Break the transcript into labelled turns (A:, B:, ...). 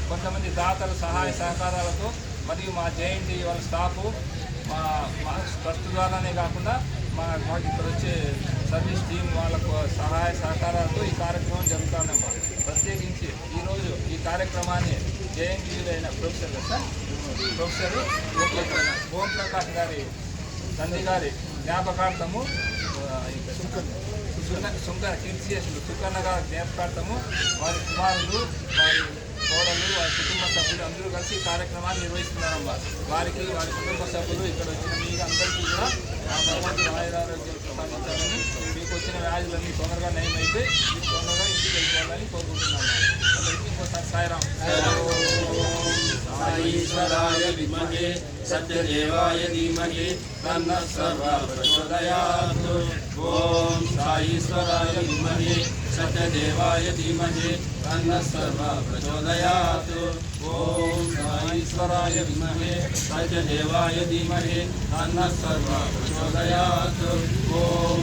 A: కొంతమంది దాతల సహాయ సహకారాలతో మరియు మా జేఎన్టీ వాళ్ళ స్టాఫు మా ట్రస్ట్ ద్వారానే కాకుండా మాకు ఇక్కడ వచ్చే సర్వీస్ టీం వాళ్ళకు సహాయ సహకారాలతో ఈ కార్యక్రమం జరుగుతుందమ్మా. ప్రత్యేకించి ఈరోజు ఈ కార్యక్రమాన్ని జేఎన్టీయులైన ప్రొఫెసర్ ఓంప్రకాష్ గారి తండ్రి గారి జ్ఞాపకార్థము కీర్తిశేషులు సుకన్న గారి జ్ఞాపకార్థము వారి కుమారులు వారి కోడలు వారి కుటుంబ సభ్యులు అందరూ కలిసి ఈ కార్యక్రమాన్ని నిర్వహిస్తున్నారమ్మా. వారికి వారి కుటుంబ సభ్యులు ఇక్కడ వచ్చిన మీకు అందరికీ కూడా ఆ భగవంతుడు ఆయురారోగ్యాలు ప్రసాదించాలని, మీకు వచ్చిన వ్యాధులన్నీ తొందరగా నయమైతే మీకు తొందరగా ఇంటికి వెళ్ళిపోవాలని కోరుకుంటున్నాము. అందరికీ ఇంకోసారి సాయిరామ్.
B: ఈశ్వరాయ విద్మహే సత్యదేవాయ ధీమహి తన్నః సర్వః ప్రచోదయాత్. ఓం సాయీశ్వరాయ విద్మహే సత్యదేవాయ ధీమహి తన్నః సర్వః ప్రచోదయాత్. ఓం సాయీశ్వరాయ విద్మహే సత్యదేవాయ ధీమహి తన్నః సర్వః ప్రచోదయాత్. ఓం